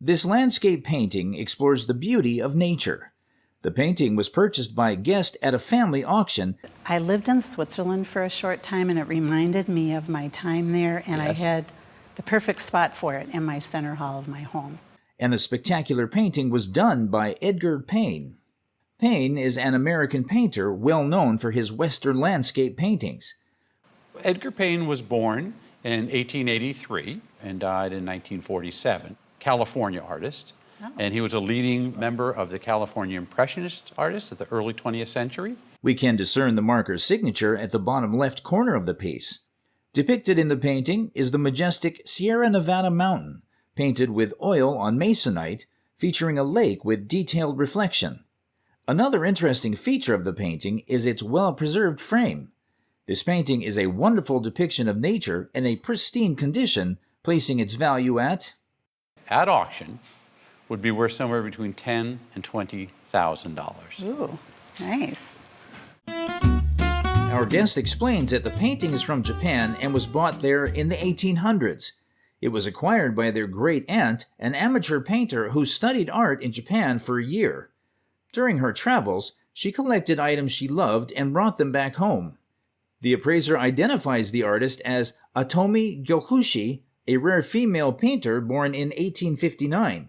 This landscape painting explores the beauty of nature. The painting was purchased by a guest at a family auction. I lived in Switzerland for a short time, and it reminded me of my time there, and Yes. I had the perfect spot for it in my center hall of my home. And the spectacular painting was done by Edgar Payne. Payne is an American painter well known for his Western landscape paintings. Edgar Payne was born in 1883 and died in 1947. California artist. Oh. And he was a leading member of the California Impressionist artists of the early 20th century. We can discern the marker's signature at the bottom left corner of the piece. Depicted in the painting is the majestic Sierra Nevada mountain, painted with oil on masonite, featuring a lake with detailed reflection. Another interesting feature of the painting is its well-preserved frame. This painting is a wonderful depiction of nature in a pristine condition, placing its value at auction would be worth somewhere between $10,000 and $20,000. Ooh, nice. Our guest explains that the painting is from Japan and was bought there in the 1800s. It was acquired by their great-aunt, an amateur painter who studied art in Japan for a year. During her travels, she collected items she loved and brought them back home. The appraiser identifies the artist as Atomi Gyokushi, a rare female painter born in 1859.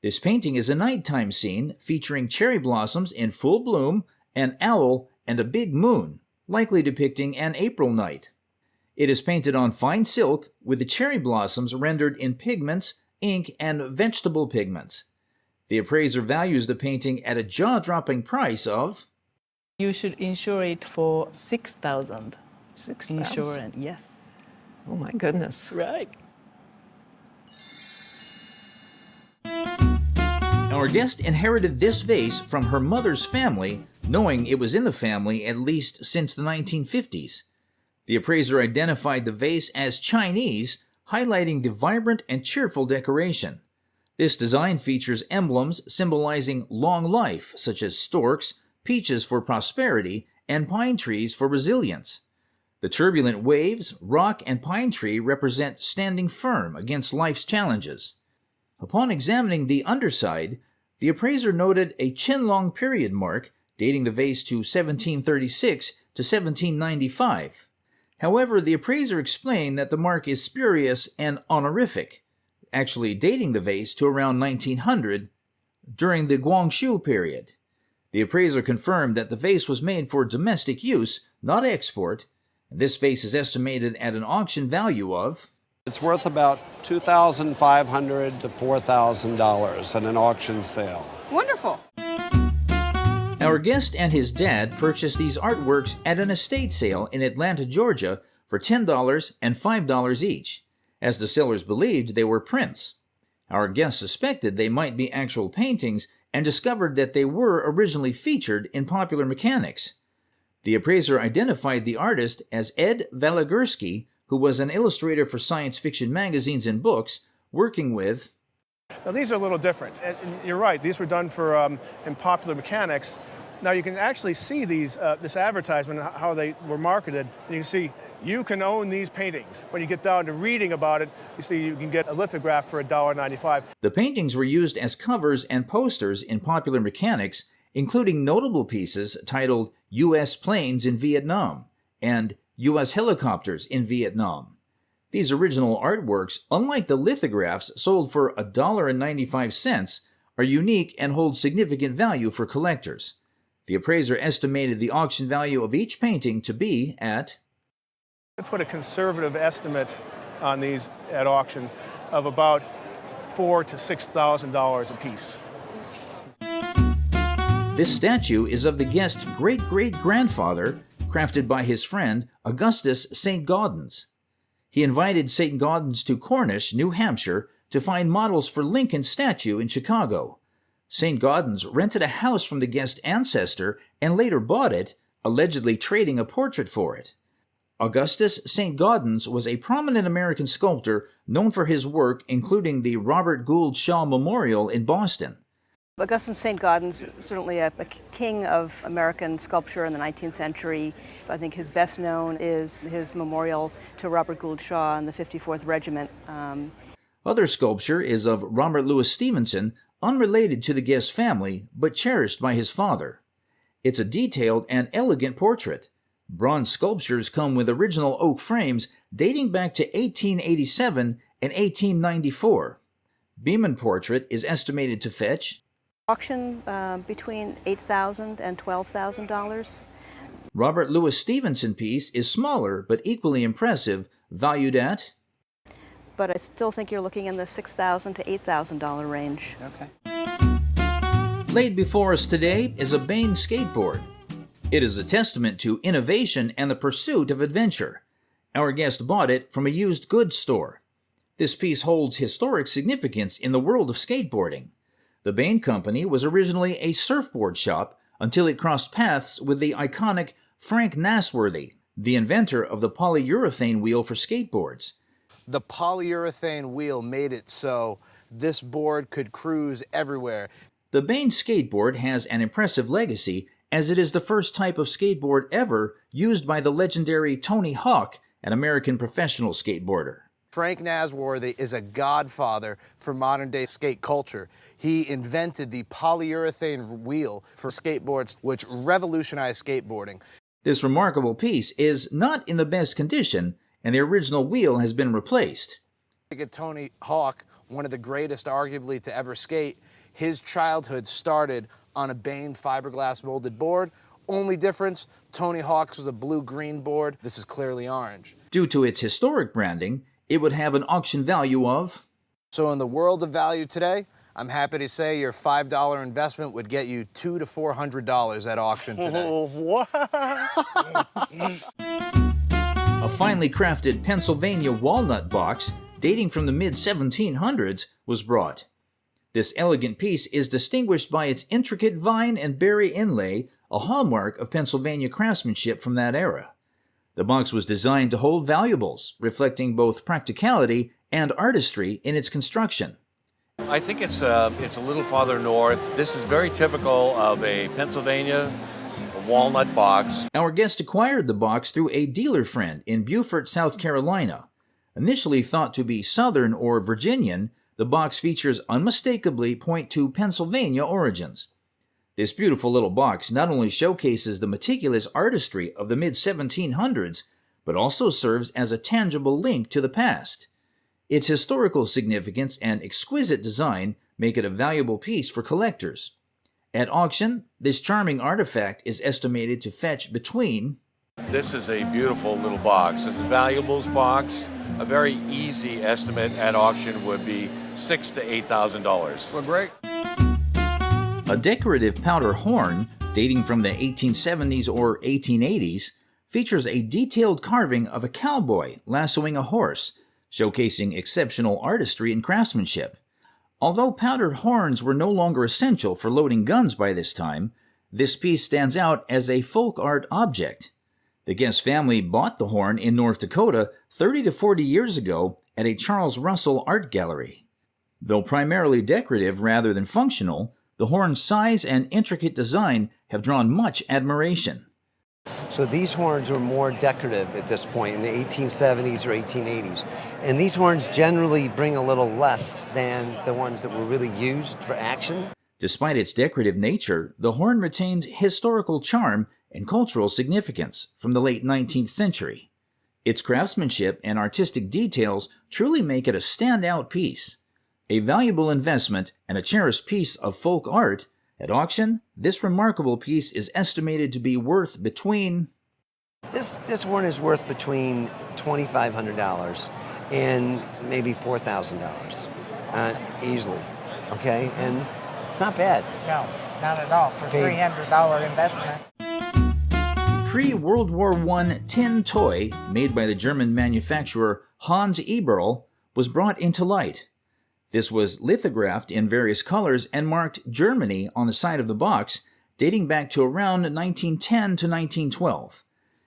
This painting is a nighttime scene featuring cherry blossoms in full bloom, an owl, and a big moon, likely depicting an April night. It is painted on fine silk with the cherry blossoms rendered in pigments, ink, and vegetable pigments. The appraiser values the painting at a jaw-dropping price of... You should insure it for $6,000. $6,000? Insurance, yes. Oh my goodness. Right. Our guest inherited this vase from her mother's family, knowing it was in the family at least since the 1950s. The appraiser identified the vase as Chinese, highlighting the vibrant and cheerful decoration. This design features emblems symbolizing long life, such as storks, peaches for prosperity, and pine trees for resilience. The turbulent waves, rock, and pine tree represent standing firm against life's challenges. Upon examining the underside, the appraiser noted a chin-long period mark dating the vase to 1736 to 1795. However, the appraiser explained that the mark is spurious and honorific, actually dating the vase to around 1900 during the Guangxu period. The appraiser confirmed that the vase was made for domestic use, not export, and this vase is estimated at an auction value of... It's worth about $2,500 to $4,000 at an auction sale. Wonderful. Our guest and his dad purchased these artworks at an estate sale in Atlanta, Georgia for $10 and $5 each, as the sellers believed they were prints. Our guest suspected they might be actual paintings and discovered that they were originally featured in Popular Mechanics. The appraiser identified the artist as Ed Valigursky, who was an illustrator for science fiction magazines and books, working with... Now these are a little different, and you're right, these were done for in Popular Mechanics. Now you can actually see these, this advertisement, how they were marketed, and you can see you can own these paintings. When you get down to reading about it, you see you can get a lithograph for $1.95. The paintings were used as covers and posters in Popular Mechanics, including notable pieces titled U.S. Planes in Vietnam and U.S. Helicopters in Vietnam. These original artworks, unlike the lithographs sold for $1.95, are unique and hold significant value for collectors. The appraiser estimated the auction value of each painting to be at... I put a conservative estimate on these at auction of about $4,000 to $6,000 a piece. This statue is of the guest's great-great-grandfather, crafted by his friend Augustus St. Gaudens. He invited St. Gaudens to Cornish, New Hampshire, to find models for Lincoln's statue in Chicago. St. Gaudens rented a house from the guest's ancestor and later bought it, allegedly trading a portrait for it. Augustus St. Gaudens was a prominent American sculptor known for his work, including the Robert Gould Shaw Memorial in Boston. Augustus St. Gaudens, certainly a king of American sculpture in the 19th century. I think his best known is his memorial to Robert Gould Shaw and the 54th Regiment. Other sculpture is of Robert Louis Stevenson, unrelated to the Guest family, but cherished by his father. It's a detailed and elegant portrait. Bronze sculptures come with original oak frames dating back to 1887 and 1894. Beeman portrait is estimated to fetch Auction between $8,000 and $12,000. Robert Louis Stevenson piece is smaller but equally impressive, valued at But I still think you're looking in the $6,000 to $8,000 range. Okay. Laid before us today is a Bain skateboard. It is a testament to innovation and the pursuit of adventure. Our guest bought it from a used goods store. This piece holds historic significance in the world of skateboarding. The Bain Company was originally a surfboard shop until it crossed paths with the iconic Frank Nasworthy, the inventor of the polyurethane wheel for skateboards. The polyurethane wheel made it so this board could cruise everywhere. The Bain skateboard has an impressive legacy, as it is the first type of skateboard ever used by the legendary Tony Hawk, an American professional skateboarder. Frank Nasworthy is a godfather for modern-day skate culture. He invented the polyurethane wheel for skateboards, which revolutionized skateboarding. This remarkable piece is not in the best condition, and the original wheel has been replaced. Look at Tony Hawk, one of the greatest arguably to ever skate. His childhood started on a Bain fiberglass molded board. Only difference, Tony Hawk's was a blue-green board. This is clearly orange. Due to its historic branding, it would have an auction value of... So in the world of value today, I'm happy to say your $5 investment would get you $200 to $400 at auction today. What? A finely crafted Pennsylvania walnut box dating from the mid-1700s was brought. This elegant piece is distinguished by its intricate vine and berry inlay, a hallmark of Pennsylvania craftsmanship from that era. The box was designed to hold valuables, reflecting both practicality and artistry in its construction. I think it's a little farther north. This is very typical of a Pennsylvania walnut box. Our guest acquired the box through a dealer friend in Beaufort, South Carolina. Initially thought to be Southern or Virginian, the box features unmistakably point to Pennsylvania origins. This beautiful little box not only showcases the meticulous artistry of the mid-1700s, but also serves as a tangible link to the past. Its historical significance and exquisite design make it a valuable piece for collectors. At auction, this charming artifact is estimated to fetch between... This is a beautiful little box. This is a valuables box. A very easy estimate at auction would be $6,000 to $8,000. Well, great. A decorative powder horn, dating from the 1870s or 1880s, features a detailed carving of a cowboy lassoing a horse, showcasing exceptional artistry and craftsmanship. Although powdered horns were no longer essential for loading guns by this time, this piece stands out as a folk art object. The Guest family bought the horn in North Dakota 30 to 40 years ago at a Charles Russell art gallery. Though primarily decorative rather than functional, the horn's size and intricate design have drawn much admiration. So these horns were more decorative at this point in the 1870s or 1880s. And these horns generally bring a little less than the ones that were really used for action. Despite its decorative nature, the horn retains historical charm and cultural significance from the late 19th century. Its craftsmanship and artistic details truly make it a standout piece. A valuable investment and a cherished piece of folk art, at auction, this remarkable piece is estimated to be worth between... This horn is worth between $2,500 and maybe $4,000 easily, okay? And it's not bad. No, not at all for $300 investment. Pre-World War I tin toy, made by the German manufacturer Hans Eberl, was brought into light. This was lithographed in various colors and marked Germany on the side of the box, dating back to around 1910 to 1912.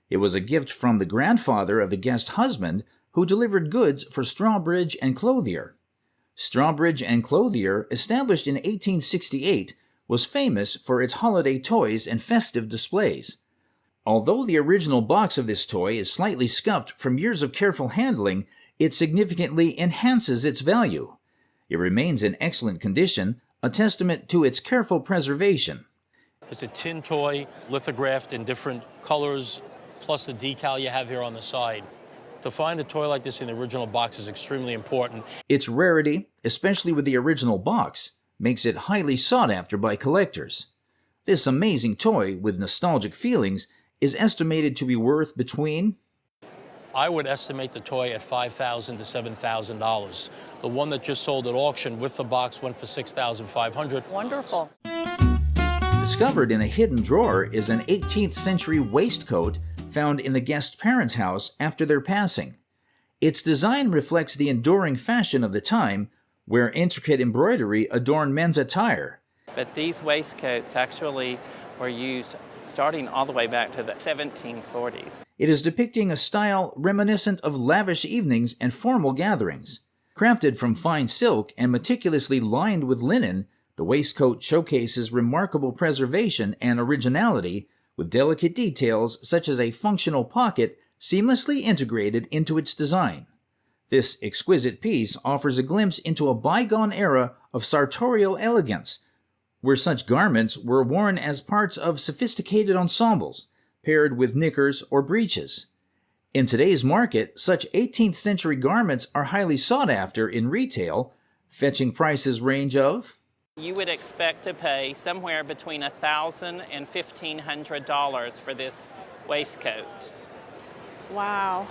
It was a gift from the grandfather of the Guest husband, who delivered goods for Strawbridge and Clothier. Strawbridge and Clothier, established in 1868, was famous for its holiday toys and festive displays. Although the original box of this toy is slightly scuffed from years of careful handling, it significantly enhances its value. It remains in excellent condition, a testament to its careful preservation. It's a tin toy, lithographed in different colors, plus the decal you have here on the side. To find a toy like this in the original box is extremely important. Its rarity, especially with the original box, makes it highly sought after by collectors. This amazing toy with nostalgic feelings is estimated to be worth between... I would estimate the toy at $5,000 to $7,000. The one that just sold at auction with the box went for $6,500. Wonderful. Discovered in a hidden drawer is an 18th century waistcoat found in the guest parents' house after their passing. Its design reflects the enduring fashion of the time, where intricate embroidery adorned men's attire. But these waistcoats actually were used starting all the way back to the 1740s. It is depicting a style reminiscent of lavish evenings and formal gatherings. Crafted from fine silk and meticulously lined with linen, the waistcoat showcases remarkable preservation and originality, with delicate details such as a functional pocket seamlessly integrated into its design. This exquisite piece offers a glimpse into a bygone era of sartorial elegance, where such garments were worn as parts of sophisticated ensembles, paired with knickers or breeches. In today's market, such 18th century garments are highly sought after in retail, fetching prices range of... You would expect to pay somewhere between $1,000 and $1,500 for this waistcoat. Wow.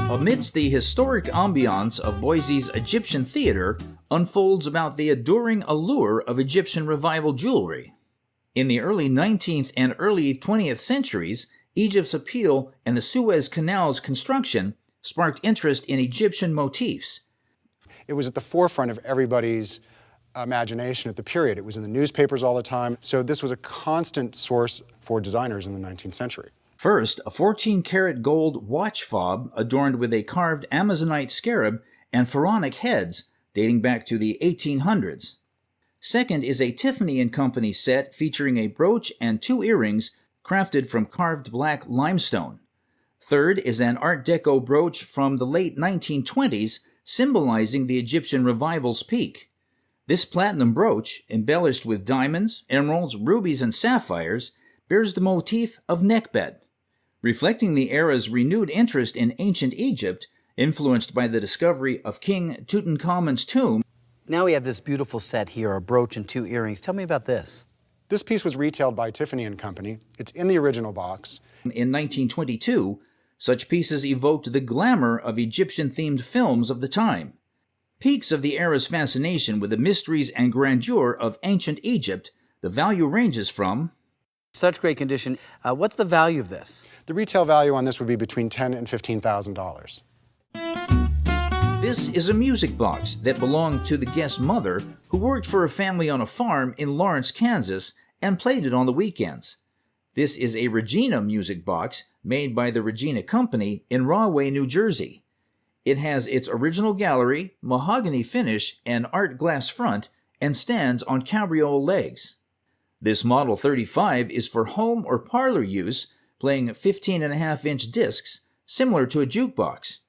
Amidst the historic ambiance of Boise's Egyptian theater unfolds about the alluring allure of Egyptian revival jewelry. In the early 19th and early 20th centuries, Egypt's appeal and the Suez Canal's construction sparked interest in Egyptian motifs. It was at the forefront of everybody's imagination at the period. It was in the newspapers all the time, so this was a constant source for designers in the 19th century. First, a 14-karat gold watch fob adorned with a carved Amazonite scarab and pharaonic heads dating back to the 1800s. Second is a Tiffany & Company set featuring a brooch and 2 earrings crafted from carved black limestone. Third is an Art Deco brooch from the late 1920s symbolizing the Egyptian revival's peak. This platinum brooch, embellished with diamonds, emeralds, rubies, and sapphires, bears the motif of neckbed, reflecting the era's renewed interest in ancient Egypt, influenced by the discovery of King Tutankhamun's tomb. Now we have this beautiful set here, a brooch and 2 earrings. Tell me about this. This piece was retailed by Tiffany & Company. It's in the original box. In 1922, such pieces evoked the glamour of Egyptian-themed films of the time. Peaks of the era's fascination with the mysteries and grandeur of ancient Egypt, the value ranges from... Such great condition. What's the value of this? The retail value on this would be between $10,000 and $15,000. This is a music box that belonged to the guest's mother, who worked for a family on a farm in Lawrence, Kansas, and played it on the weekends. This is a Regina music box made by the Regina Company in Rahway, New Jersey. It has its original gallery, mahogany finish, and art glass front, and stands on cabriole legs. This Model 35 is for home or parlor use, playing 15.5-inch discs, similar to a jukebox.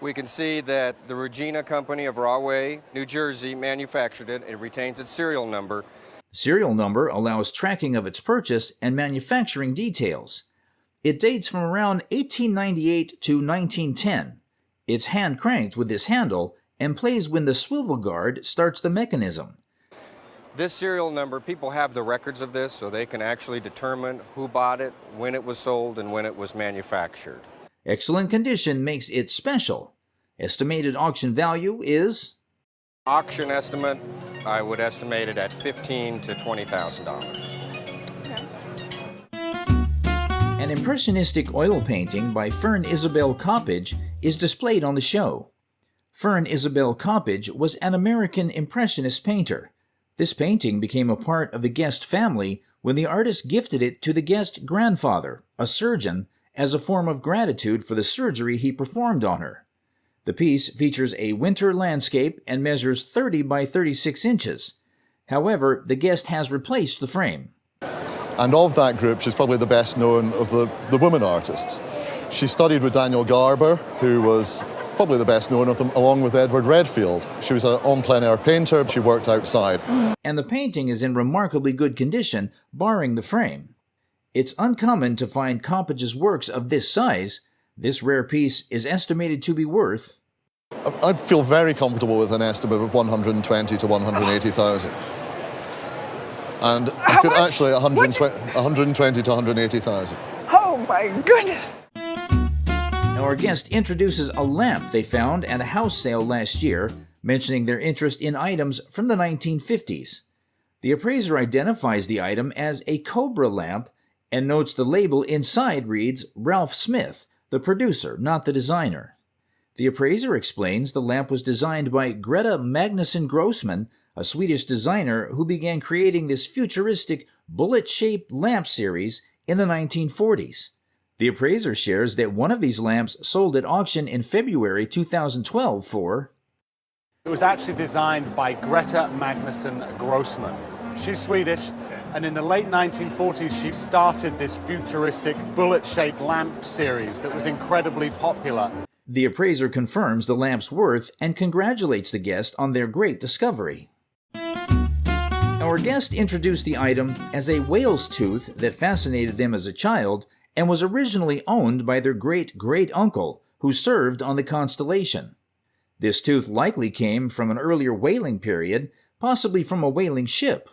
We can see that the Regina Company of Rahway, New Jersey, manufactured it. It retains its serial number. The serial number allows tracking of its purchase and manufacturing details. It dates from around 1898 to 1910. It's hand-cranked with this handle and plays when the swivel guard starts the mechanism. This serial number, people have the records of this, so they can actually determine who bought it, when it was sold, and when it was manufactured. Excellent condition makes it special. Estimated auction value is... Auction estimate, I would estimate it at $15,000 to $20,000. An impressionistic oil painting by Fern Isabel Coppage is displayed on the show. Fern Isabel Coppage was an American impressionist painter. This painting became a part of the Guest family when the artist gifted it to the Guest grandfather, a surgeon, as a form of gratitude for the surgery he performed on her. The piece features a winter landscape and measures 30 by 36 inches. However, the Guest has replaced the frame. And of that group, she's probably the best known of the woman artists. She studied with Daniel Garber, who was Probably the best known of them, along with Edward Redfield. She was an en plein air painter. She worked outside. And the painting is in remarkably good condition, barring the frame. It's uncommon to find Coppedge's works of this size. This rare piece is estimated to be worth... I'd feel very comfortable with an estimate of 120 to 180,000. And I could actually 120 to 180,000. Oh my goodness! Now our guest introduces a lamp they found at a house sale last year, mentioning their interest in items from the 1950s. The appraiser identifies the item as a Cobra Lamp and notes the label inside reads Ralph Smith, the producer, not the designer. The appraiser explains the lamp was designed by Greta Magnusson Grossman, a Swedish designer who began creating this futuristic bullet-shaped lamp series in the 1940s. The appraiser shares that one of these lamps sold at auction in February 2012 for... It was actually designed by Greta Magnusson Grossman. She's Swedish, and in the late 1940s she started this futuristic bullet-shaped lamp series that was incredibly popular. The appraiser confirms the lamp's worth and congratulates the guest on their great discovery. Our guest introduced the item as a whale's tooth that fascinated them as a child and was originally owned by their great-great-uncle, who served on the Constellation. This tooth likely came from an earlier whaling period, possibly from a whaling ship.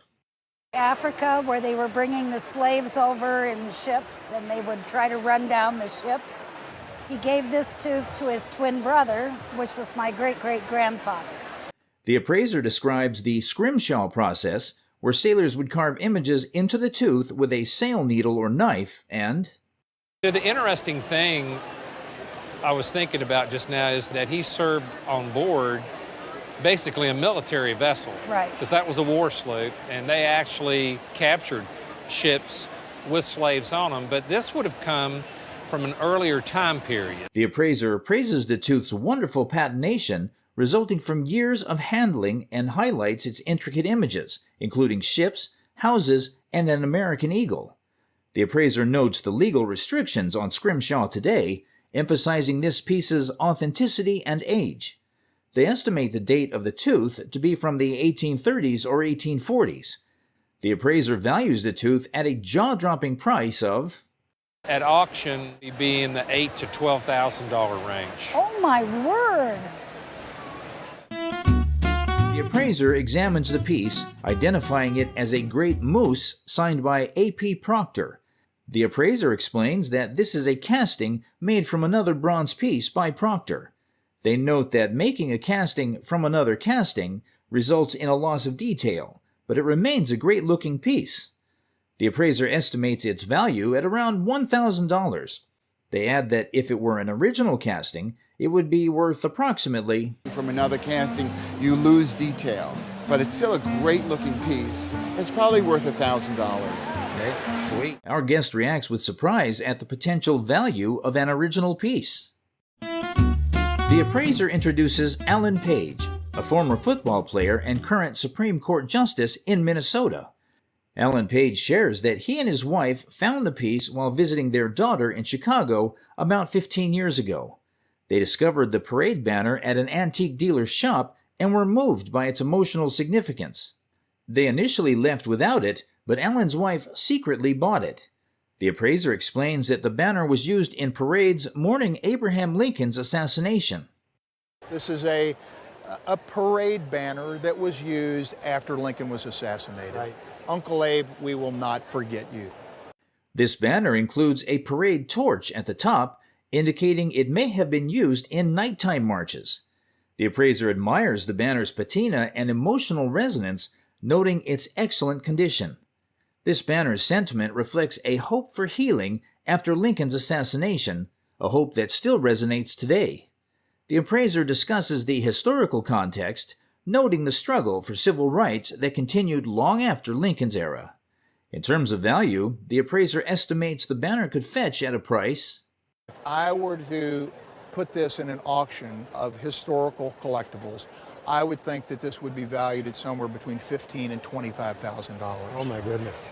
Africa, where they were bringing the slaves over in ships and they would try to run down the ships. He gave this tooth to his twin brother, which was my great-great-grandfather. The appraiser describes the scrimshaw process, where sailors would carve images into the tooth with a sail needle or knife, and... The interesting thing I was thinking about just now is that he served on board basically a military vessel. Right. Because that was a war sloop, and they actually captured ships with slaves on them, but this would have come from an earlier time period. The appraiser praises the tooth's wonderful patination, resulting from years of handling, and highlights its intricate images, including ships, houses, and an American eagle. The appraiser notes the legal restrictions on scrimshaw today, emphasizing this piece's authenticity and age. They estimate the date of the tooth to be from the 1830s or 1840s. The appraiser values the tooth at a jaw-dropping price of... At auction, it'd be in the $8,000 to $12,000 range. Oh my word! The appraiser examines the piece, identifying it as a great moose signed by A.P. Proctor. The appraiser explains that this is a casting made from another bronze piece by Proctor. They note that making a casting from another casting results in a loss of detail, but it remains a great-looking piece. The appraiser estimates its value at around $1,000. They add that if it were an original casting, it would be worth approximately... From another casting, you lose detail, but it's still a great-looking piece. It's probably worth $1,000. Okay, sweet. Our guest reacts with surprise at the potential value of an original piece. The appraiser introduces Alan Page, a former football player and current Supreme Court Justice in Minnesota. Alan Page shares that he and his wife found the piece while visiting their daughter in Chicago about 15 years ago. They discovered the parade banner at an antique dealer's shop and were moved by its emotional significance. They initially left without it, but Alan's wife secretly bought it. The appraiser explains that the banner was used in parades mourning Abraham Lincoln's assassination. This is a parade banner that was used after Lincoln was assassinated. Right. Uncle Abe, we will not forget you. This banner includes a parade torch at the top, indicating it may have been used in nighttime marches. The appraiser admires the banner's patina and emotional resonance, noting its excellent condition. This banner's sentiment reflects a hope for healing after Lincoln's assassination, a hope that still resonates today. The appraiser discusses the historical context, noting the struggle for civil rights that continued long after Lincoln's era. In terms of value, the appraiser estimates the banner could fetch at a price... If I were to put this in an auction of historical collectibles, I would think that this would be valued at somewhere between $15,000 and $25,000. Oh my goodness.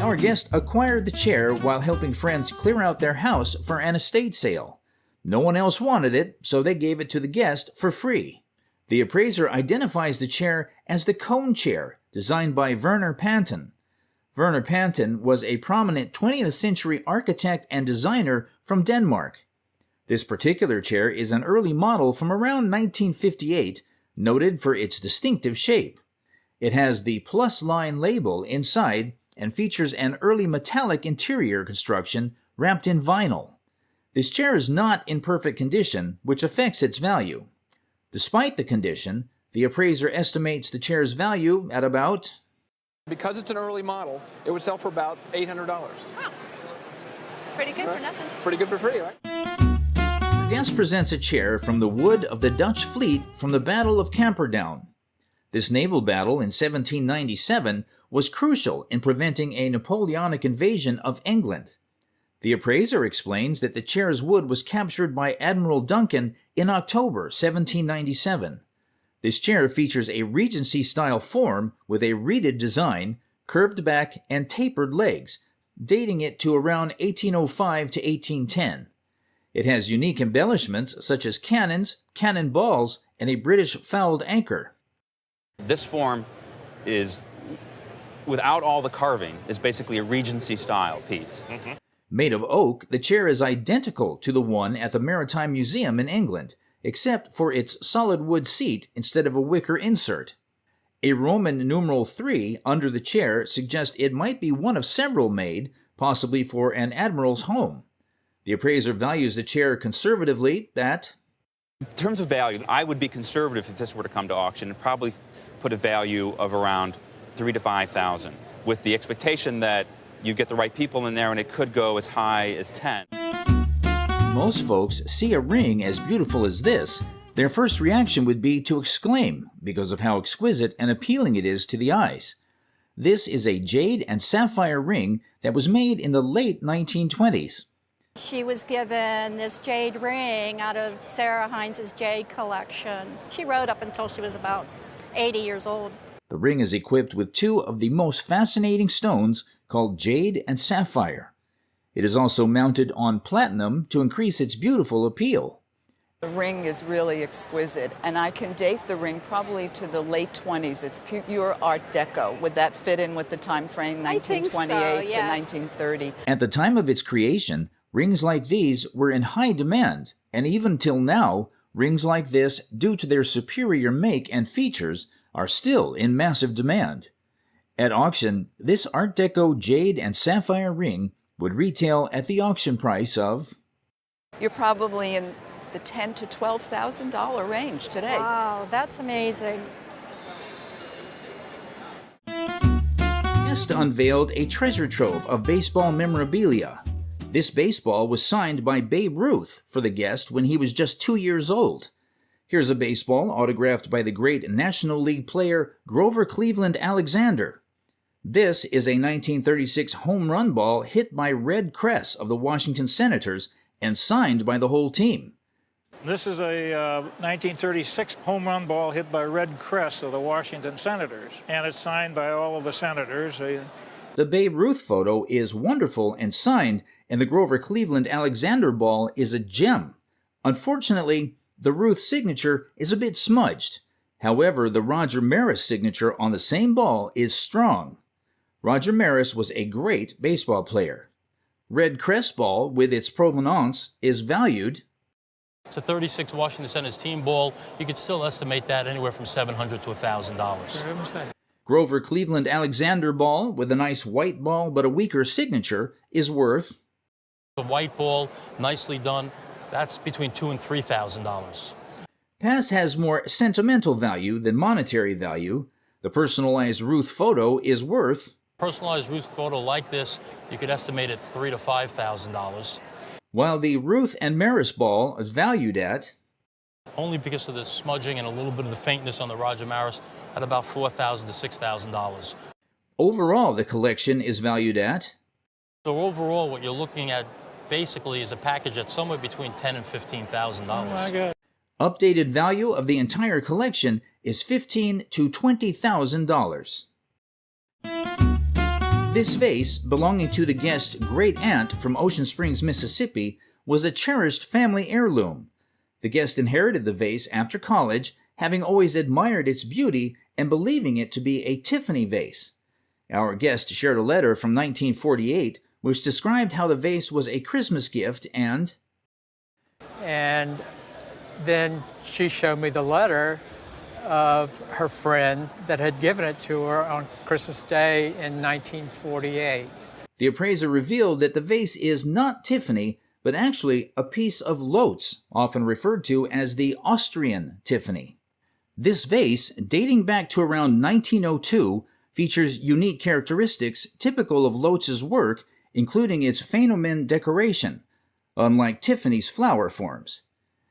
Our guest acquired the chair while helping friends clear out their house for an estate sale. No one else wanted it, so they gave it to the guest for free. The appraiser identifies the chair as the cone chair, designed by Werner Panton. Werner Panton was a prominent 20th century architect and designer from Denmark. This particular chair is an early model from around 1958, noted for its distinctive shape. It has the plus line label inside and features an early metallic interior construction wrapped in vinyl. This chair is not in perfect condition, which affects its value. Despite the condition, the appraiser estimates the chair's value at about... Because it's an early model, it would sell for about $800. Wow. Pretty good for nothing. Pretty good for free, right? The guest presents a chair from the wood of the Dutch fleet from the Battle of Camperdown. This naval battle in 1797 was crucial in preventing a Napoleonic invasion of England. The appraiser explains that the chair's wood was captured by Admiral Duncan in October 1797. This chair features a Regency-style form with a reeded design, curved back, and tapered legs, dating it to around 1805 to 1810. It has unique embellishments such as cannons, cannonballs, and a British fouled anchor. This form is, without all the carving, is basically a Regency-style piece. Made of oak, the chair is identical to the one at the Maritime Museum in England, except for its solid wood seat instead of a wicker insert. A Roman numeral 3 under the chair suggests it might be one of several made, possibly for an admiral's home. The appraiser values the chair conservatively at... In terms of value, I would be conservative if this were to come to auction and probably put a value of around $3,000 to $5,000, with the expectation that you get the right people in there and it could go as high as 10. Most folks see a ring as beautiful as this. Their first reaction would be to exclaim because of how exquisite and appealing it is to the eyes. This is a jade and sapphire ring that was made in the late 1920s. She was given this jade ring out of Sarah Hines's jade collection. She rode up until she was about 80 years old. The ring is equipped with two of the most fascinating stones called jade and sapphire. It is also mounted on platinum to increase its beautiful appeal. The ring is really exquisite, and I can date the ring probably to the late 20s. It's pure Art Deco. Would that fit in with the time frame, 1928 to 1930? At the time of its creation, rings like these were in high demand, and even till now, rings like this, due to their superior make and features, are still in massive demand. At auction, this Art Deco jade and sapphire ring would retail at the auction price of... You're probably in the $10,000 to $12,000 range today. Wow, that's amazing. Guest unveiled a treasure trove of baseball memorabilia. This baseball was signed by Babe Ruth for the guest when he was just 2 years old. Here's a baseball autographed by the great National League player Grover Cleveland Alexander. This is a 1936 home run ball hit by Red Kress of the Washington Senators and signed by the whole team. This is a 1936 home run ball hit by Red Kress of the Washington Senators, and it's signed by all of the Senators. The Babe Ruth photo is wonderful and signed, and the Grover Cleveland Alexander ball is a gem. Unfortunately, the Ruth signature is a bit smudged. However, the Roger Maris signature on the same ball is strong. Roger Maris was a great baseball player. Red Kress ball, with its provenance, is valued... It's a 36 Washington Senators team ball. You could still estimate that anywhere from $700 to $1,000. Grover Cleveland Alexander ball, with a nice white ball but a weaker signature, is worth... The white ball, nicely done, that's between $2,000 and $3,000. Pass has more sentimental value than monetary value. The personalized Ruth photo is worth... Personalized Ruth photo like this, you could estimate at $3,000 to $5,000. While the Ruth and Maris ball is valued at... Only because of the smudging and a little bit of the faintness on the Roger Maris, at about $4,000 to $6,000. Overall, the collection is valued at... So overall, what you're looking at basically is a package that's somewhere between $10,000 and $15,000. Oh my God. Updated value of the entire collection is $15,000 to $20,000. This vase, belonging to the guest's great-aunt from Ocean Springs, Mississippi, was a cherished family heirloom. The guest inherited the vase after college, having always admired its beauty and believing it to be a Tiffany vase. Our guest shared a letter from 1948 which described how the vase was a Christmas gift and then she showed me the letter of her friend that had given it to her on Christmas Day in 1948. The appraiser revealed that the vase is not Tiffany, but actually a piece of Lotz, often referred to as the Austrian Tiffany. This vase, dating back to around 1902, features unique characteristics typical of Lotz's work, including its phenomenon decoration, unlike Tiffany's flower forms.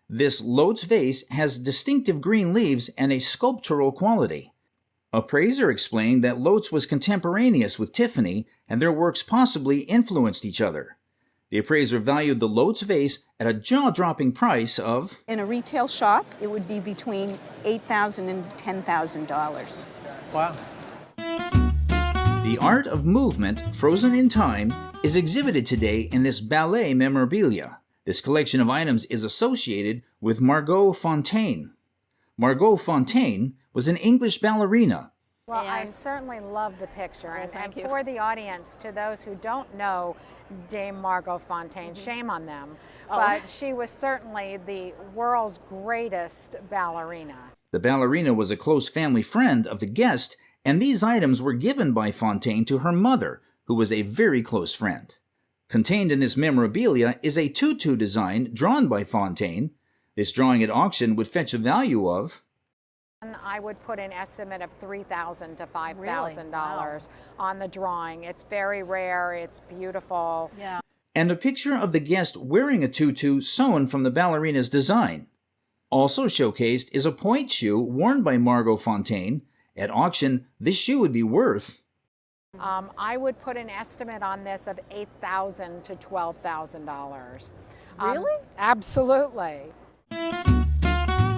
This Lotz vase has distinctive green leaves and a sculptural quality. Appraiser explained that Lotz was contemporaneous with Tiffany and their works possibly influenced each other. The appraiser valued the Lotz vase at a jaw-dropping price of... In a retail shop, it would be between $8,000 and $10,000. Wow. The art of movement, frozen in time, is exhibited today in this Ballet Memorabilia. This collection of items is associated with Margot Fonteyn. Margot Fonteyn was an English ballerina. Well, I certainly love the picture. And for the audience, to those who don't know Dame Margot Fonteyn, shame on them, but she was certainly the world's greatest ballerina. The ballerina was a close family friend of the guest, and these items were given by Fonteyn to her mother, who was a very close friend. Contained in this memorabilia is a tutu design drawn by Fonteyn. This drawing at auction would fetch a value of... I would put an estimate of $3,000 to $5,000 on the drawing. It's very rare, it's beautiful. Yeah. And a picture of the guest wearing a tutu sewn from the ballerina's design. Also showcased is a point shoe worn by Margot Fonteyn. At auction, this shoe would be worth... I would put an estimate on this of $8,000 to $12,000. Really? Absolutely.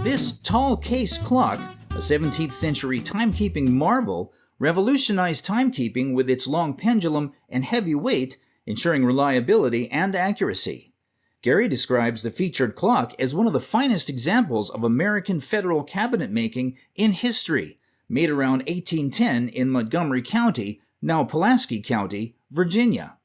This tall case clock, a 17th century timekeeping marvel, revolutionized timekeeping with its long pendulum and heavy weight, ensuring reliability and accuracy. Gary describes the featured clock as one of the finest examples of American federal cabinet making in history, made around 1810 in Montgomery County, now Pulaski County, Virginia.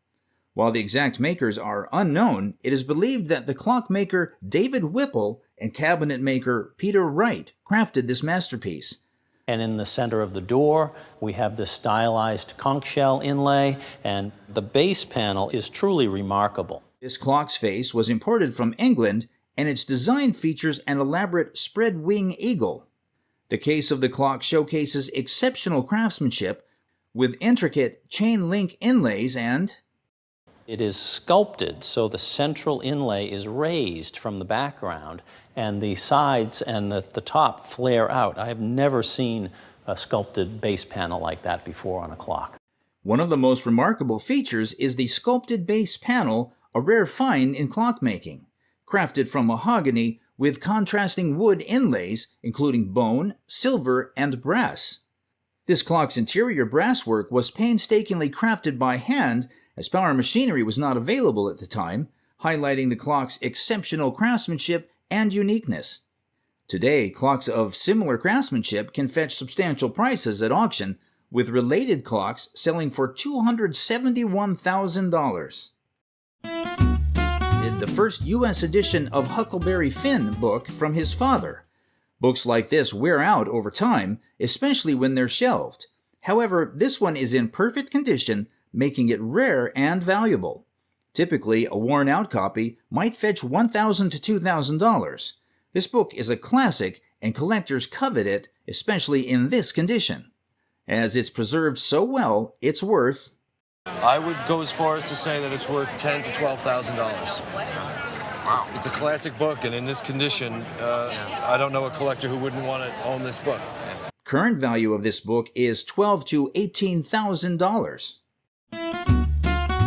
While the exact makers are unknown, it is believed that the clockmaker David Whipple and cabinet maker Peter Wright crafted this masterpiece. And in the center of the door, we have this stylized conch shell inlay, and the base panel is truly remarkable. This clock's face was imported from England, and its design features an elaborate spread wing eagle. The case of the clock showcases exceptional craftsmanship with intricate chain link inlays and... It is sculpted, so the central inlay is raised from the background, and the sides and the top flare out. I have never seen a sculpted base panel like that before on a clock. One of the most remarkable features is the sculpted base panel, a rare find in clockmaking. Crafted from mahogany with contrasting wood inlays, including bone, silver, and brass. This clock's interior brasswork was painstakingly crafted by hand, as power machinery was not available at the time, highlighting the clock's exceptional craftsmanship and uniqueness. Today, clocks of similar craftsmanship can fetch substantial prices at auction, with related clocks selling for $271,000. The first U.S. edition of Huckleberry Finn book from his father. Books like this wear out over time, especially when they're shelved. However, this one is in perfect condition, making it rare and valuable. Typically, a worn-out copy might fetch $1,000 to $2,000. This book is a classic, and collectors covet it, especially in this condition. As it's preserved so well, it's worth... I would go as far as to say that it's worth $10,000 to $12,000. Wow. It's a classic book, and in this condition, I don't know a collector who wouldn't want to own this book. Current value of this book is $12,000 to $18,000.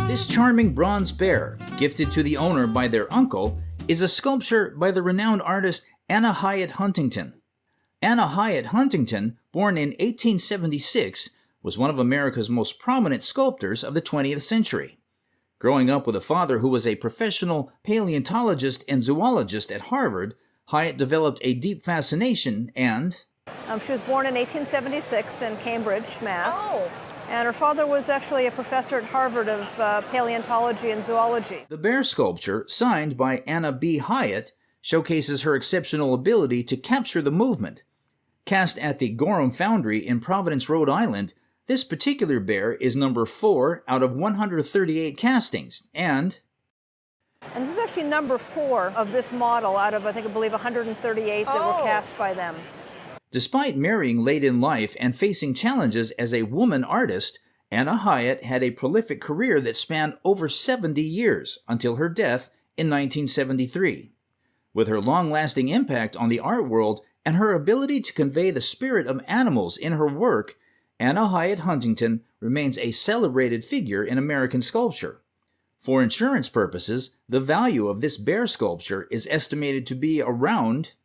This charming bronze bear, gifted to the owner by their uncle, is a sculpture by the renowned artist Anna Hyatt Huntington. Anna Hyatt Huntington, born in 1876, was one of America's most prominent sculptors of the 20th century. Growing up with a father who was a professional paleontologist and zoologist at Harvard, Hyatt developed a deep fascination and... She was born in 1876 in Cambridge, Mass. And her father was actually a professor at Harvard of paleontology and zoology. The bear sculpture, signed by Anna B. Hyatt, showcases her exceptional ability to capture the movement. Cast at the Gorham Foundry in Providence, Rhode Island, this particular bear is number 4 out of 138 castings, and this is actually number 4 of this model out of, I believe, 138 that were cast by them. Despite marrying late in life and facing challenges as a woman artist, Anna Hyatt had a prolific career that spanned over 70 years until her death in 1973. With her long-lasting impact on the art world and her ability to convey the spirit of animals in her work, Anna Hyatt Huntington remains a celebrated figure in American sculpture. For insurance purposes, the value of this bear sculpture is estimated to be around...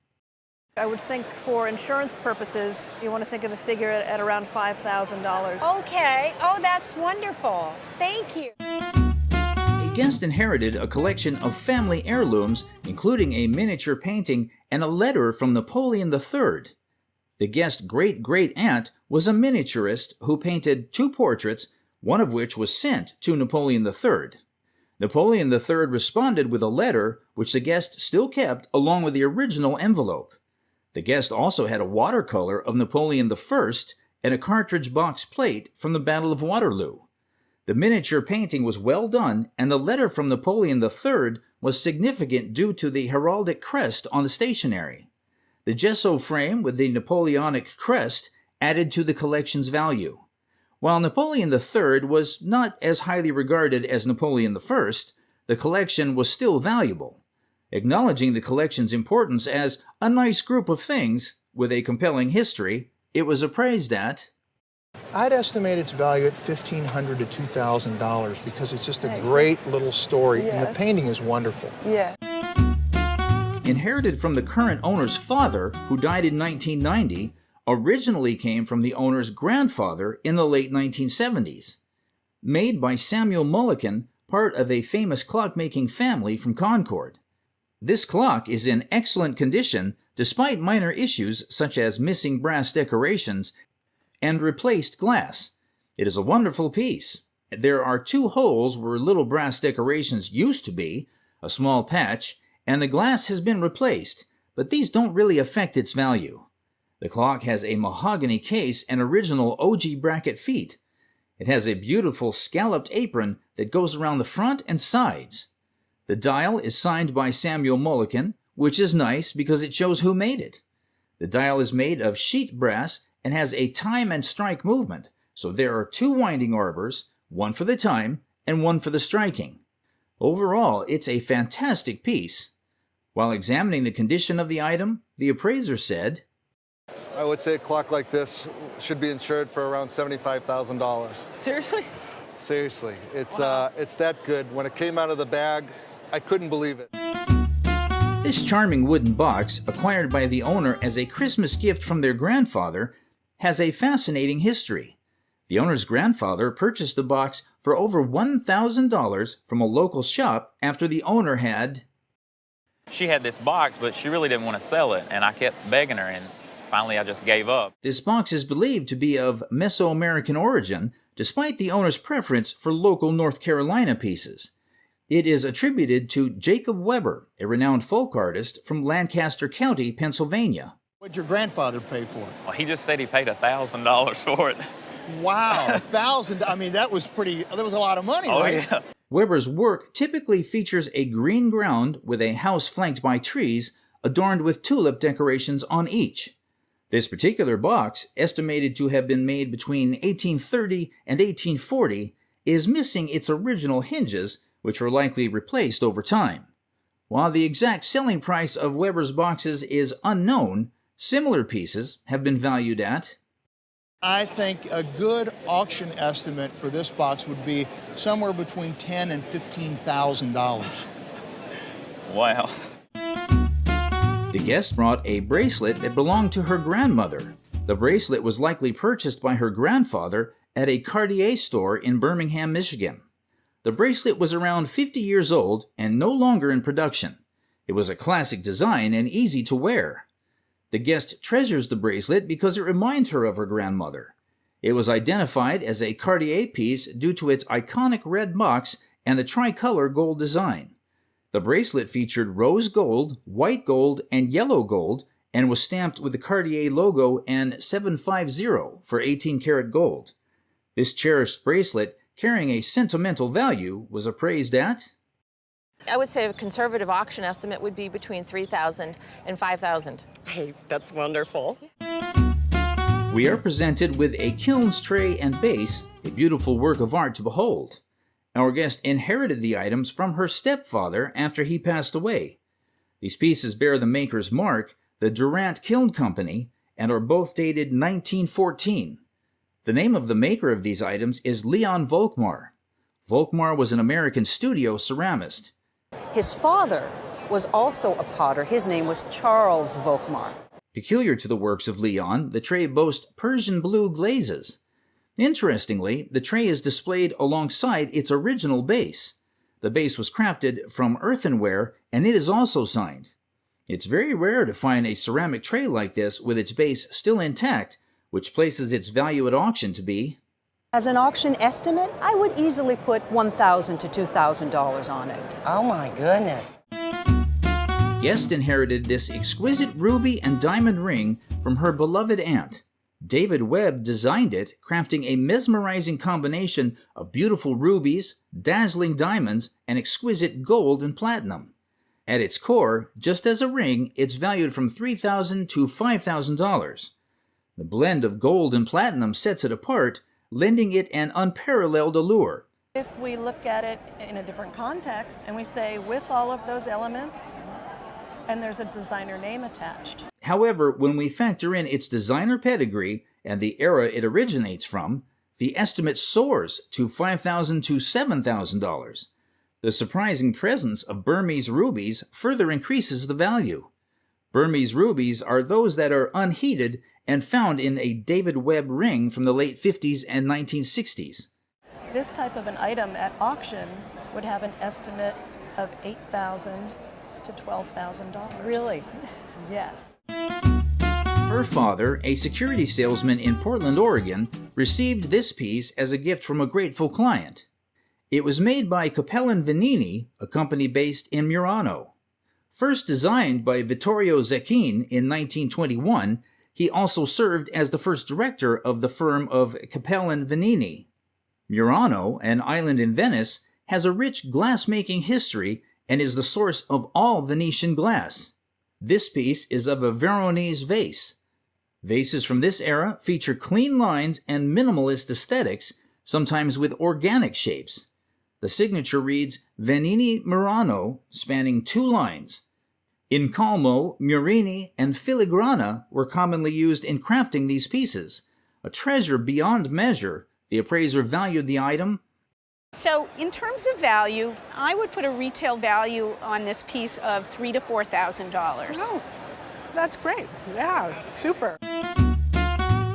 I would think for insurance purposes, you want to think of a figure at around $5,000. Okay. Oh, that's wonderful. Thank you. A guest inherited a collection of family heirlooms, including a miniature painting and a letter from Napoleon III. The guest's great-great-aunt was a miniaturist who painted 2 portraits, one of which was sent to Napoleon III. Napoleon III responded with a letter, which the guest still kept along with the original envelope. The guest also had a watercolor of Napoleon I and a cartridge box plate from the Battle of Waterloo. The miniature painting was well done, and the letter from Napoleon III was significant due to the heraldic crest on the stationery. The gesso frame with the Napoleonic crest added to the collection's value. While Napoleon III was not as highly regarded as Napoleon I, the collection was still valuable. Acknowledging the collection's importance as a nice group of things with a compelling history, it was appraised at... I'd estimate its value at $1,500 to $2,000 because it's just a great little story, and the painting is wonderful. Yeah. Inherited from the current owner's father, who died in 1990, originally came from the owner's grandfather in the late 1970s. Made by Samuel Mulliken, part of a famous clockmaking family from Concord. This clock is in excellent condition despite minor issues such as missing brass decorations and replaced glass. It is a wonderful piece. There are 2 holes where little brass decorations used to be, a small patch, and the glass has been replaced, but these don't really affect its value. The clock has a mahogany case and original OG bracket feet. It has a beautiful scalloped apron that goes around the front and sides. The dial is signed by Samuel Mulliken, which is nice because it shows who made it. The dial is made of sheet brass and has a time and strike movement, so there are 2 winding arbors, one for the time and one for the striking. Overall, it's a fantastic piece. While examining the condition of the item, the appraiser said, I would say a clock like this should be insured for around $75,000. Seriously? Seriously. It's that good. When it came out of the bag, I couldn't believe it. This charming wooden box, acquired by the owner as a Christmas gift from their grandfather, has a fascinating history. The owner's grandfather purchased the box for over $1,000 from a local shop after the owner had... She had this box, but she really didn't want to sell it, and I kept begging her, and finally I just gave up. This box is believed to be of Mesoamerican origin, despite the owner's preference for local North Carolina pieces. It is attributed to Jacob Weber, a renowned folk artist from Lancaster County, Pennsylvania. What did your grandfather pay for it? Well, he just said he paid $1,000 for it. Wow, $1,000. I mean, that was a lot of money, right? Yeah. Weber's work typically features a green ground with a house flanked by trees, adorned with tulip decorations on each. This particular box, estimated to have been made between 1830 and 1840, is missing its original hinges, which were likely replaced over time. While the exact selling price of Weber's boxes is unknown, similar pieces have been valued at... I think a good auction estimate for this box would be somewhere between $10,000 and $15,000. Wow. The guest brought a bracelet that belonged to her grandmother. The bracelet was likely purchased by her grandfather at a Cartier store in Birmingham, Michigan. The bracelet was around 50 years old and no longer in production. It was a classic design and easy to wear. The guest treasures the bracelet because it reminds her of her grandmother. It was identified as a Cartier piece due to its iconic red box and the tricolor gold design. The bracelet featured rose gold, white gold, and yellow gold, and was stamped with the Cartier logo and 750 for 18-karat gold. This cherished bracelet, carrying a sentimental value, was appraised at... I would say a conservative auction estimate would be between $3,000 and $5,000. Hey, that's wonderful. We are presented with a kilns tray and base, a beautiful work of art to behold. Our guest inherited the items from her stepfather after he passed away. These pieces bear the maker's mark, the Durant Kiln Company, and are both dated 1914. The name of the maker of these items is Leon Volkmar. Volkmar was an American studio ceramist. His father was also a potter. His name was Charles Volkmar. Peculiar to the works of Leon, the tray boasts Persian blue glazes. Interestingly, the tray is displayed alongside its original base. The base was crafted from earthenware, and it is also signed. It's very rare to find a ceramic tray like this with its base still intact, which places its value at auction to be... As an auction estimate, I would easily put $1,000 to $2,000 on it. Oh my goodness. Guest inherited this exquisite ruby and diamond ring from her beloved aunt. David Webb designed it, crafting a mesmerizing combination of beautiful rubies, dazzling diamonds, and exquisite gold and platinum. At its core, just as a ring, it's valued from $3,000 to $5,000. The blend of gold and platinum sets it apart, lending it an unparalleled allure. If we look at it in a different context and we say with all of those elements, and there's a designer name attached. However, when we factor in its designer pedigree and the era it originates from, the estimate soars to $5,000 to $7,000. The surprising presence of Burmese rubies further increases the value. Burmese rubies are those that are unheated and found in a David Webb ring from the late 50s and 1960s. This type of an item at auction would have an estimate of $8,000 to $12,000. Really? Yes. Her father, a security salesman in Portland, Oregon, received this piece as a gift from a grateful client. It was made by Capellan Venini, a company based in Murano. First designed by Vittorio Zecchin in 1921, he also served as the first director of the firm of Capellan Venini. Murano, an island in Venice, has a rich glass-making history and is the source of all Venetian glass. This piece is of a Veronese vase. Vases from this era feature clean lines and minimalist aesthetics, sometimes with organic shapes. The signature reads Venini Murano, spanning 2 lines. Incalmo, Murini, and Filigrana were commonly used in crafting these pieces. A treasure beyond measure, the appraiser valued the item. So in terms of value, I would put a retail value on this piece of $3,000 to $4,000. Oh, that's great. Yeah, super.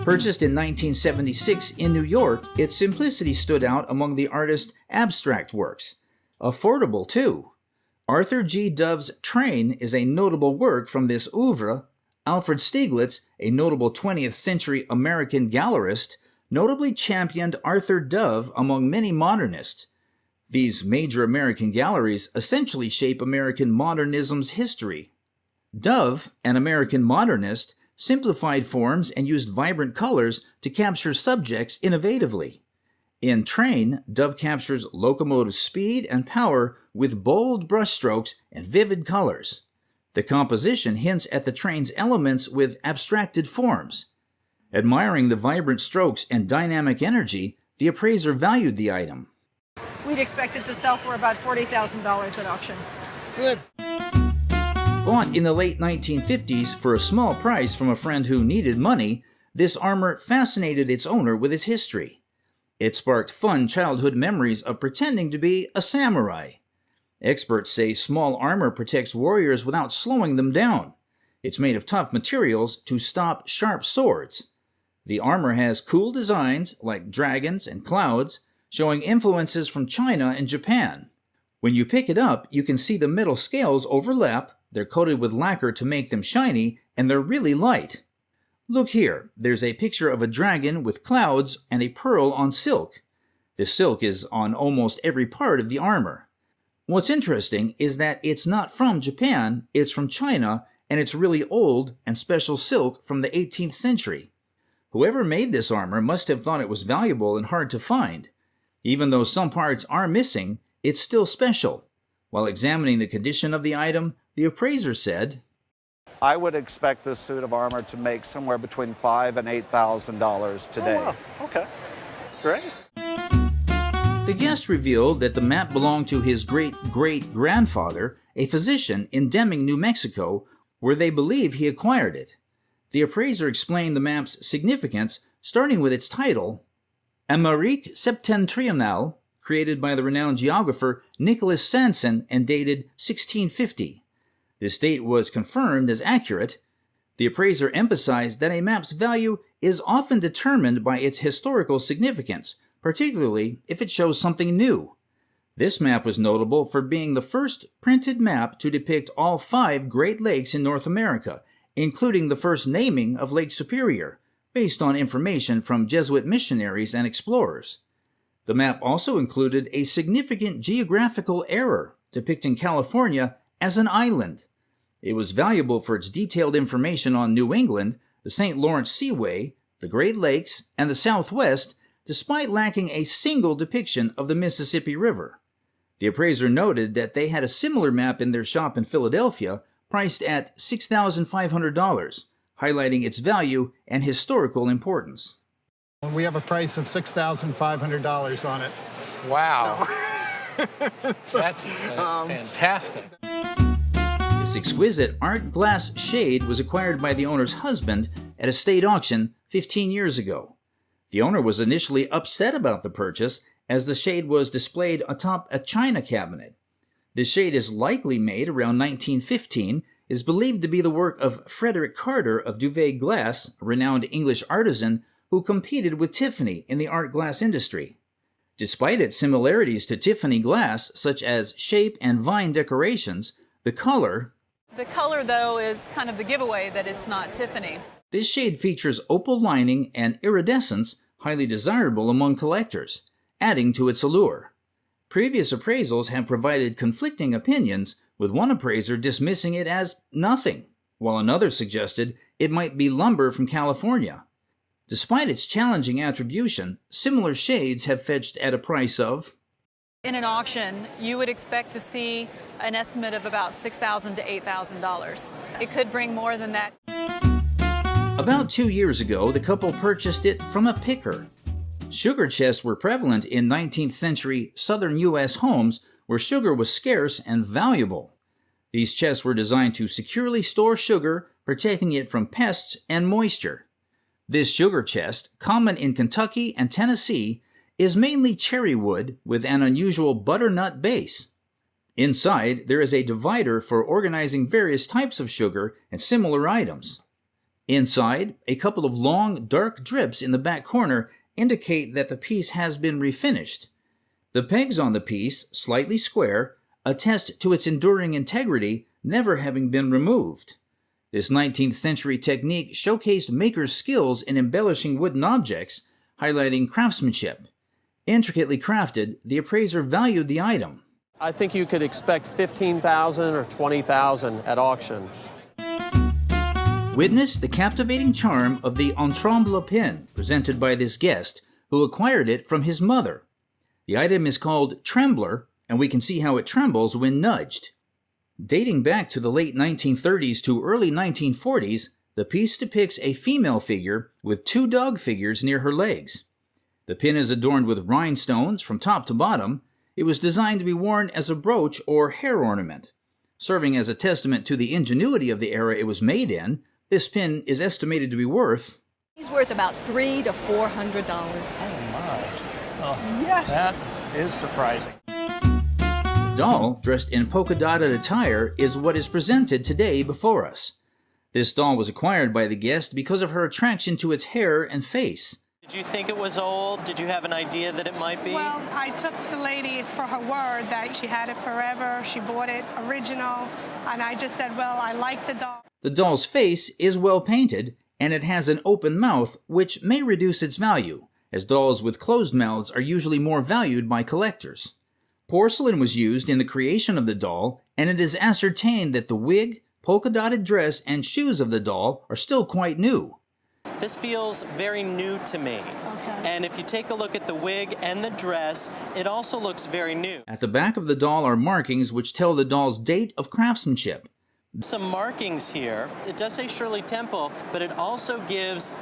Purchased in 1976 in New York, its simplicity stood out among the artist's abstract works. Affordable, too. Arthur G. Dove's Train is a notable work from this oeuvre. Alfred Stieglitz, a notable 20th century American gallerist, notably championed Arthur Dove among many modernists. These major American galleries essentially shape American modernism's history. Dove, an American modernist, simplified forms and used vibrant colors to capture subjects innovatively. In Train, Dove captures locomotive speed and power with bold brushstrokes and vivid colors. The composition hints at the train's elements with abstracted forms. Admiring the vibrant strokes and dynamic energy, the appraiser valued the item. We'd expect it to sell for about $40,000 at auction. Good. Bought in the late 1950s for a small price from a friend who needed money, this armor fascinated its owner with its history. It sparked fun childhood memories of pretending to be a samurai. Experts say small armor protects warriors without slowing them down. It's made of tough materials to stop sharp swords. The armor has cool designs like dragons and clouds, showing influences from China and Japan. When you pick it up, you can see the metal scales overlap, they're coated with lacquer to make them shiny, and they're really light. Look here, there's a picture of a dragon with clouds and a pearl on silk. This silk is on almost every part of the armor. What's interesting is that it's not from Japan, it's from China, and it's really old and special silk from the 18th century. Whoever made this armor must have thought it was valuable and hard to find. Even though some parts are missing, it's still special. While examining the condition of the item, the appraiser said, I would expect this suit of armor to make somewhere between $5,000 and $8,000 today. Oh, wow. Okay, great. The guest revealed that the map belonged to his great-great-grandfather, a physician in Deming, New Mexico, where they believe he acquired it. The appraiser explained the map's significance, starting with its title, Amérique Septentrionale, created by the renowned geographer Nicholas Sanson and dated 1650. This date was confirmed as accurate. The appraiser emphasized that a map's value is often determined by its historical significance, particularly if it shows something new. This map was notable for being the first printed map to depict all 5 Great Lakes in North America, including the first naming of Lake Superior, based on information from Jesuit missionaries and explorers. The map also included a significant geographical error, depicting California as an island. It was valuable for its detailed information on New England, the St. Lawrence Seaway, the Great Lakes, and the Southwest, despite lacking a single depiction of the Mississippi River. The appraiser noted that they had a similar map in their shop in Philadelphia, priced at $6,500, highlighting its value and historical importance. We have a price of $6,500 on it. Wow. So, that's fantastic. This exquisite art glass shade was acquired by the owner's husband at a state auction 15 years ago. The owner was initially upset about the purchase as the shade was displayed atop a china cabinet. This shade is likely made around 1915, is believed to be the work of Frederick Carter of Duvet Glass, a renowned English artisan who competed with Tiffany in the art glass industry. Despite its similarities to Tiffany glass, such as shape and vine decorations, the color, though, is kind of the giveaway that it's not Tiffany. This shade features opal lining and iridescence, highly desirable among collectors, adding to its allure. Previous appraisals have provided conflicting opinions, with one appraiser dismissing it as nothing, while another suggested it might be lumber from California. Despite its challenging attribution, similar shades have fetched at a price of... In an auction, you would expect to see an estimate of about $6,000 to $8,000. It could bring more than that. About 2 years ago, the couple purchased it from a picker. Sugar chests were prevalent in 19th century southern U.S. homes where sugar was scarce and valuable. These chests were designed to securely store sugar, protecting it from pests and moisture. This sugar chest, common in Kentucky and Tennessee, is mainly cherry wood with an unusual butternut base. Inside, there is a divider for organizing various types of sugar and similar items. Inside, a couple of long, dark drips in the back corner indicate that the piece has been refinished. The pegs on the piece, slightly square, attest to its enduring integrity, never having been removed. This 19th century technique showcased makers' skills in embellishing wooden objects, highlighting craftsmanship. Intricately crafted, the appraiser valued the item. I think you could expect $15,000 or $20,000 at auction. Witness the captivating charm of the Entoma Pin presented by this guest, who acquired it from his mother. The item is called Trembler, and we can see how it trembles when nudged. Dating back to the late 1930s to early 1940s, the piece depicts a female figure with 2 dog figures near her legs. The pin is adorned with rhinestones from top to bottom. It was designed to be worn as a brooch or hair ornament. Serving as a testament to the ingenuity of the era it was made in, this pin is estimated to be worth... He's worth about $300 to $400. Oh my. Oh, yes. That is surprising. The doll, dressed in polka-dotted attire, is what is presented today before us. This doll was acquired by the guest because of her attraction to its hair and face. Do you think it was old? Did you have an idea that it might be? Well, I took the lady for her word that she had it forever. She bought it original. And I just said, well, I like the doll. The doll's face is well painted, and it has an open mouth, which may reduce its value, as dolls with closed mouths are usually more valued by collectors. Porcelain was used in the creation of the doll, and it is ascertained that the wig, polka-dotted dress, and shoes of the doll are still quite new. This feels very new to me. Okay. And if you take a look at the wig and the dress, it also looks very new. At the back of the doll are markings which tell the doll's date of craftsmanship. Some markings here. It does say Shirley Temple, but it also gives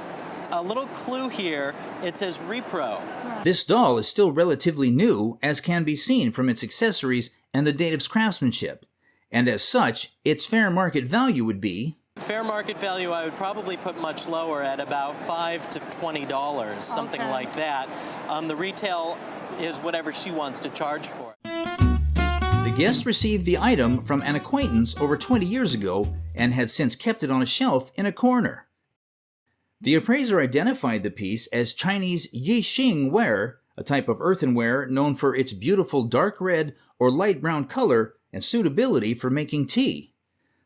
a little clue here. It says Repro. This doll is still relatively new, as can be seen from its accessories and the date of its craftsmanship. And as such, its fair market value would be... Fair market value, I would probably put much lower at about $5 to $20, something like that. The retail is whatever she wants to charge for it. The guest received the item from an acquaintance over 20 years ago and had since kept it on a shelf in a corner. The appraiser identified the piece as Chinese Yixing ware, a type of earthenware known for its beautiful dark red or light brown color and suitability for making tea.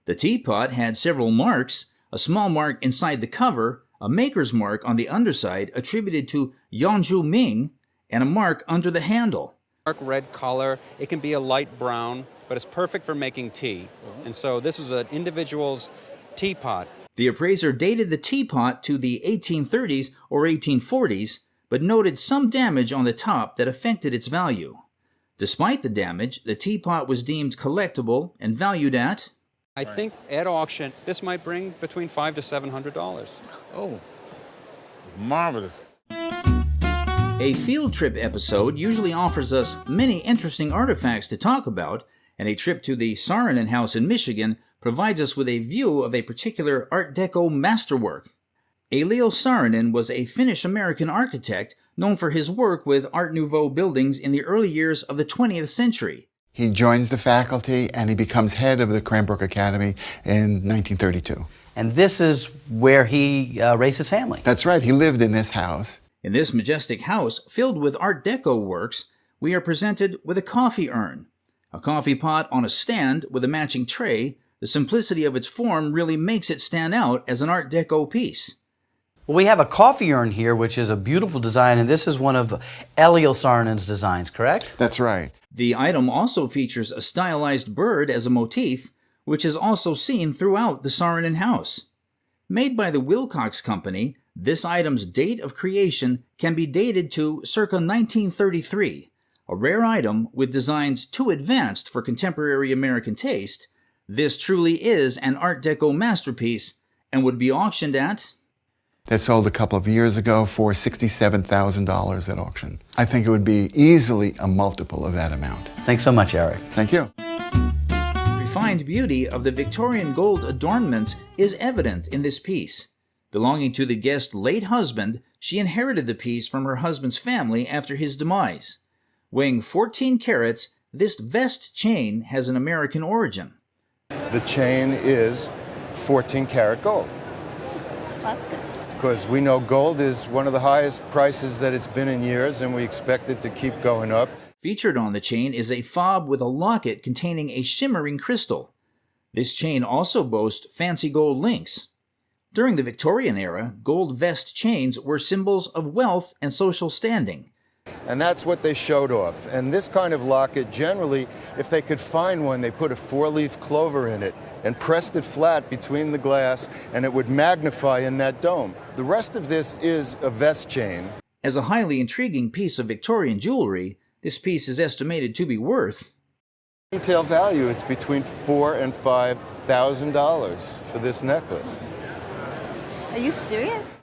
The teapot had several marks, a small mark inside the cover, a maker's mark on the underside attributed to Yangzhou Ming, and a mark under the handle. Dark red color, it can be a light brown, but it's perfect for making tea. And so this was an individual's teapot. The appraiser dated the teapot to the 1830s or 1840s, but noted some damage on the top that affected its value. Despite the damage, the teapot was deemed collectible and valued at... I think at auction, this might bring between $500 to $700. Oh, marvelous. A field trip episode usually offers us many interesting artifacts to talk about, and a trip to the Saarinen House in Michigan provides us with a view of a particular Art Deco masterwork. Elio Saarinen was a Finnish-American architect known for his work with Art Nouveau buildings in the early years of the 20th century. He joins the faculty and he becomes head of the Cranbrook Academy in 1932. And this is where he raised his family. That's right, he lived in this house. In this majestic house filled with Art Deco works, we are presented with a coffee urn, a coffee pot on a stand with a matching tray. The simplicity of its form really makes it stand out as an Art Deco piece. Well, we have a coffee urn here, which is a beautiful design, and this is one of Elio Saarinen's designs, correct? That's right. The item also features a stylized bird as a motif, which is also seen throughout the Saarinen house. Made by the Wilcox Company, this item's date of creation can be dated to circa 1933, a rare item with designs too advanced for contemporary American taste. This truly is an Art Deco masterpiece and would be auctioned at... That sold a couple of years ago for $67,000 at auction. I think it would be easily a multiple of that amount. Thanks so much, Eric. Thank you. Refined beauty of the Victorian gold adornments is evident in this piece. Belonging to the guest's late husband, she inherited the piece from her husband's family after his demise. Weighing 14 carats, this vest chain has an American origin. The chain is 14-karat gold. That's good. Because we know gold is one of the highest prices that it's been in years, and we expect it to keep going up. Featured on the chain is a fob with a locket containing a shimmering crystal. This chain also boasts fancy gold links. During the Victorian era, gold vest chains were symbols of wealth and social standing. And that's what they showed off. And this kind of locket, generally, if they could find one, they put a 4-leaf clover in it and pressed it flat between the glass, and it would magnify in that dome. The rest of this is a vest chain. As a highly intriguing piece of Victorian jewelry, this piece is estimated to be worth... Retail value, it's between $4,000 and $5,000 for this necklace. Are you serious?